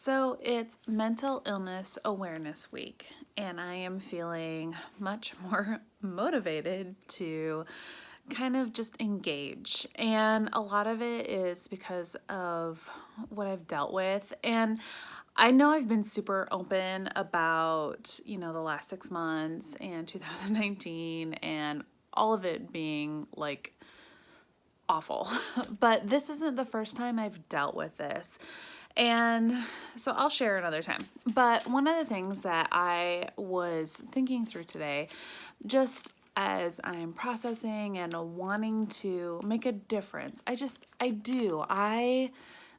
So it's Mental Illness Awareness Week, and I am feeling much more motivated to kind of just engage. And a lot of it is because of what I've dealt with. And I know I've been super open about, the last 6 months and 2019 and all of it being like awful. But this isn't the first time I've dealt with this. And so I'll share another time. But one of the things that I was thinking through today, just as I'm processing and wanting to make a difference, I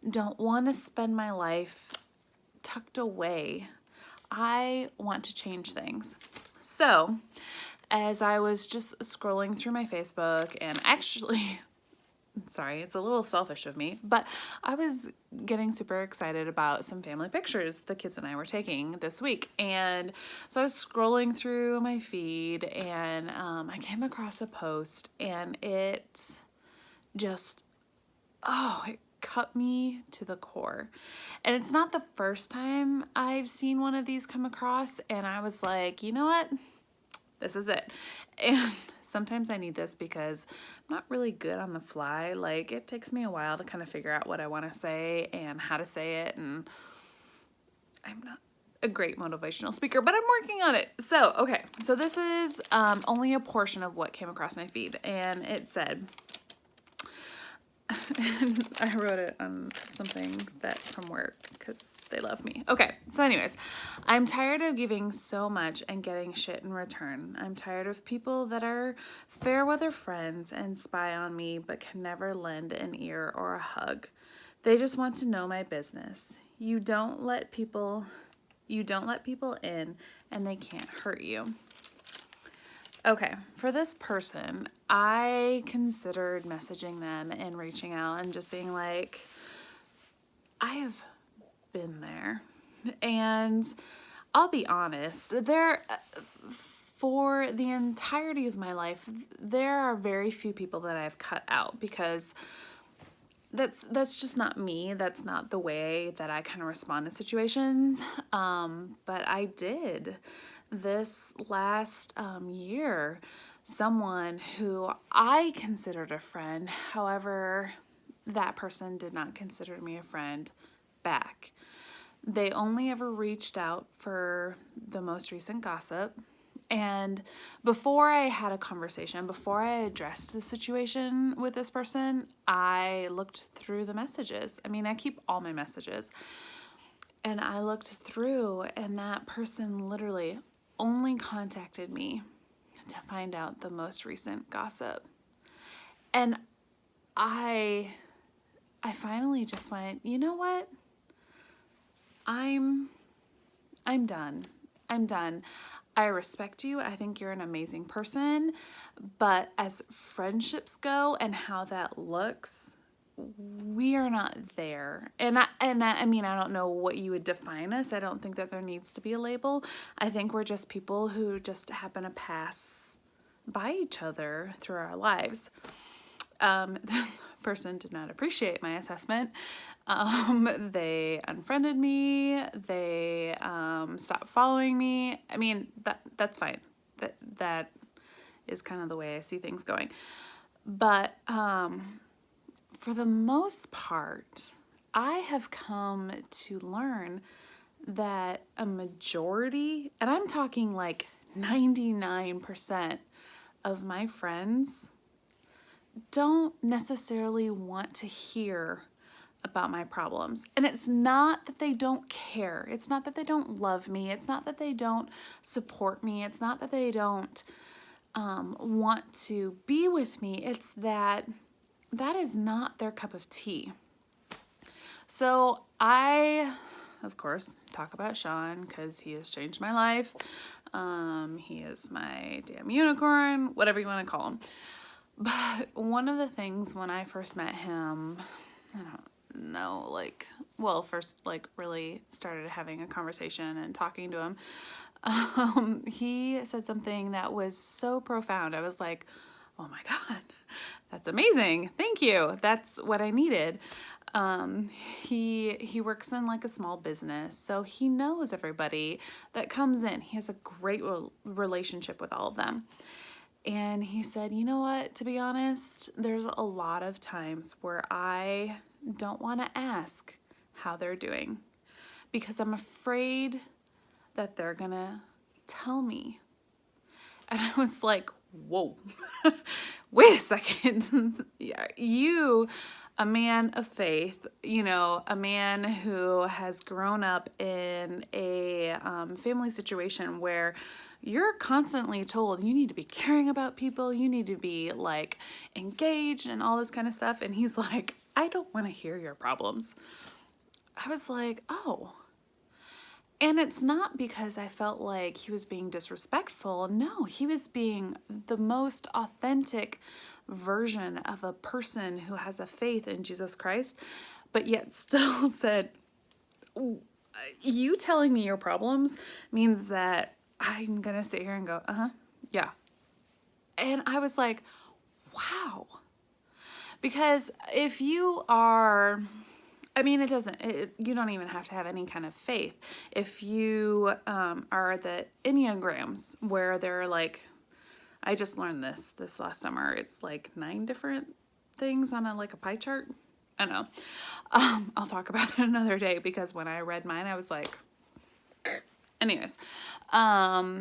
don't want to spend my life tucked away. I want to change things. So as I was just scrolling through my Facebook and actually sorry, it's a little selfish of me, but I was getting super excited about some family pictures the kids and I were taking this week. And so I was scrolling through my feed and I came across a post and it just, it cut me to the core. And it's not the first time I've seen one of these come across, and I was like, you know what? This is it. And sometimes I need this because I'm not really good on the fly. Like, it takes me a while to kind of figure out what I want to say and how to say it. And I'm not a great motivational speaker, but I'm working on it. So, okay. So this is only a portion of what came across my feed. And it said, and I wrote it on something that from work because they love me. Okay, so anyways, I'm tired of giving so much and getting shit in return. I'm tired of people that are fair weather friends and spy on me but can never lend an ear or a hug. They just want to know my business. You don't let people in and they can't hurt you. Okay, for this person, I considered messaging them and reaching out and just being like, I have been there. And I'll be honest, for the entirety of my life, there are very few people that I've cut out because that's just not me. That's not the way that I kind of respond to situations. But I did this last year, someone who I considered a friend. However, that person did not consider me a friend back. They only ever reached out for the most recent gossip. And before I had a conversation, before I addressed the situation with this person, I looked through the messages. I mean, I keep all my messages. And I looked through, and that person literally only contacted me to find out the most recent gossip. And I finally just went, you know what? I'm done. I'm done. I respect you. I think you're an amazing person. But as friendships go and how that looks, we are not there. And I mean, I don't know what you would define us. I don't think that there needs to be a label. I think we're just people who just happen to pass by each other through our lives. This person did not appreciate my assessment. They unfriended me. They stopped following me. I mean, that's fine. That is kind of the way I see things going. But for the most part, I have come to learn that a majority, and I'm talking like 99% of my friends don't necessarily want to hear about my problems. And it's not that they don't care. It's not that they don't love me. It's not that they don't support me. It's not that they don't want to be with me. It's that is not their cup of tea. So I, of course, talk about Sean because he has changed my life. He is my damn unicorn, whatever you want to call him. But one of the things when I first met him, I don't know, first really started having a conversation and talking to him, he said something that was so profound. I was like, oh my God, that's amazing. Thank you. That's what I needed. He works in like a small business, so he knows everybody that comes in. He has a great relationship with all of them. And he said, you know what, to be honest, there's a lot of times where I don't want to ask how they're doing because I'm afraid that they're gonna tell me. And I was like, whoa, wait a second. You, a man of faith, a man who has grown up in a family situation where you're constantly told you need to be caring about people, you need to be like engaged and all this kind of stuff. And he's like, I don't want to hear your problems. I was like, oh. And it's not because I felt like he was being disrespectful. No, he was being the most authentic version of a person who has a faith in Jesus Christ, but yet still said, you telling me your problems means that I'm going to sit here and go, yeah. And I was like, wow. Because if you are... you don't even have to have any kind of faith. If you are the Enneagrams, where they're like, I just learned this last summer, it's like 9 different things on a pie chart. I don't know. I'll talk about it another day because when I read mine, I was like, anyways. Enneagrams,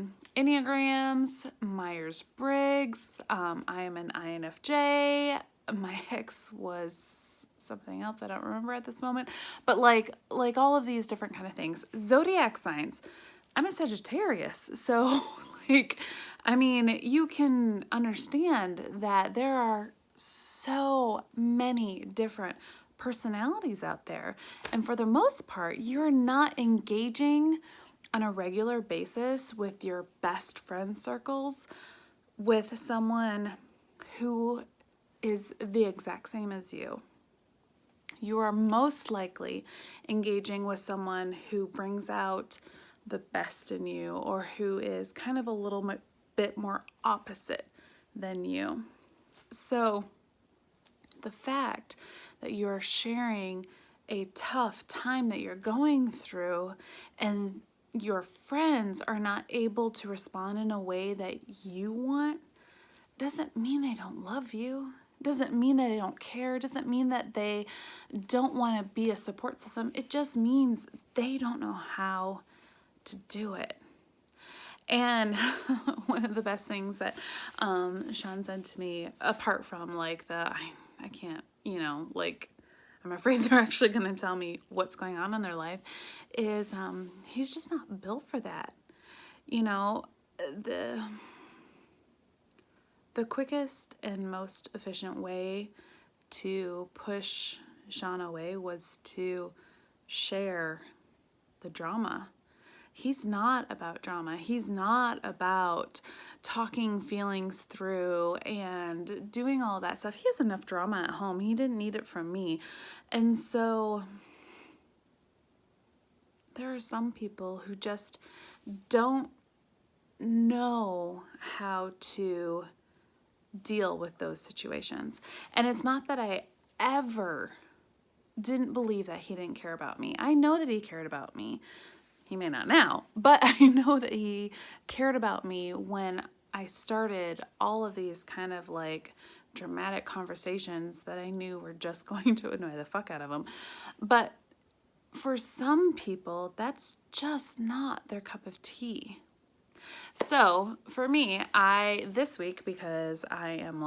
Myers-Briggs, I am an INFJ. My ex was something else I don't remember at this moment, but like all of these different kind of things. Zodiac signs. I'm a Sagittarius, so you can understand that there are so many different personalities out there, and for the most part, you're not engaging on a regular basis with your best friend circles with someone who is the exact same as you. You are most likely engaging with someone who brings out the best in you or who is kind of a little bit more opposite than you. So the fact that you're sharing a tough time that you're going through and your friends are not able to respond in a way that you want doesn't mean they don't love you. Doesn't mean that they don't care. Doesn't mean that they don't want to be a support system. It just means they don't know how to do it. And one of the best things that Sean said to me, apart from I can't, I'm afraid they're actually going to tell me what's going on in their life, is he's just not built for that. The quickest and most efficient way to push Sean away was to share the drama. He's not about drama. He's not about talking feelings through and doing all that stuff. He has enough drama at home. He didn't need it from me. And so there are some people who just don't know how to deal with those situations. And it's not that I ever didn't believe that he didn't care about me. I know that he cared about me. He may not now, but I know that he cared about me when I started all of these kind of dramatic conversations that I knew were just going to annoy the fuck out of him. But for some people, that's just not their cup of tea. So for me, this week, because I am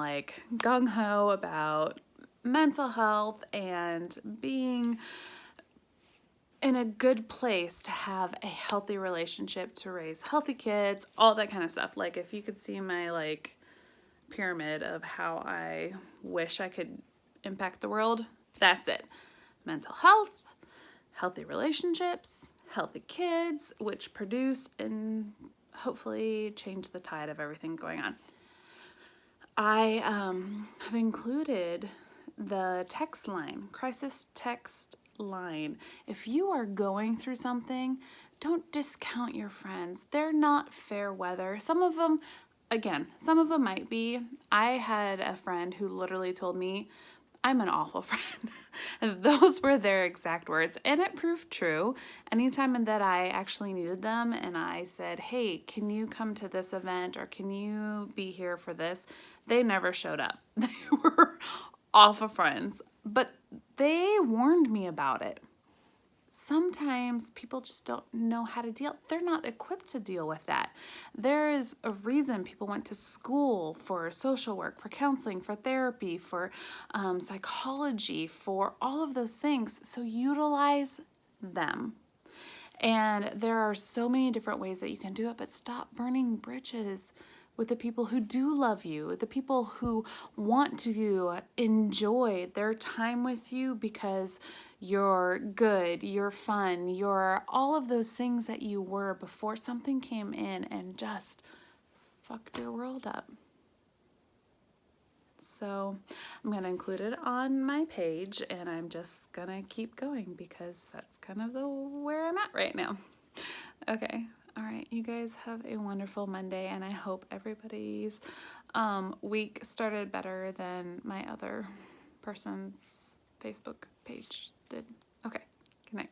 gung-ho about mental health and being in a good place to have a healthy relationship, to raise healthy kids, all that kind of stuff. If you could see my pyramid of how I wish I could impact the world, that's it. Mental health, healthy relationships, healthy kids, which produce and hopefully change the tide of everything going on. I have included the text line, crisis text line. If you are going through something, don't discount your friends. They're not fair weather. Some of them might be. I had a friend who literally told me, I'm an awful friend. Those were their exact words, and it proved true. Anytime that I actually needed them and I said, hey, can you come to this event or can you be here for this? They never showed up. They were awful friends, but they warned me about it. Sometimes people just don't know how to deal. They're not equipped to deal with that. There is a reason people went to school for social work, for counseling, for therapy, for psychology, for all of those things. So utilize them. And there are so many different ways that you can do it, but stop burning bridges with the people who do love you, the people who want to enjoy their time with you because you're good, you're fun, you're all of those things that you were before something came in and just fucked your world up. So I'm going to include it on my page, and I'm just going to keep going because that's kind of where I'm at right now. Okay. All right. You guys have a wonderful Monday, and I hope everybody's week started better than my other person's Facebook page did. Okay. Good night.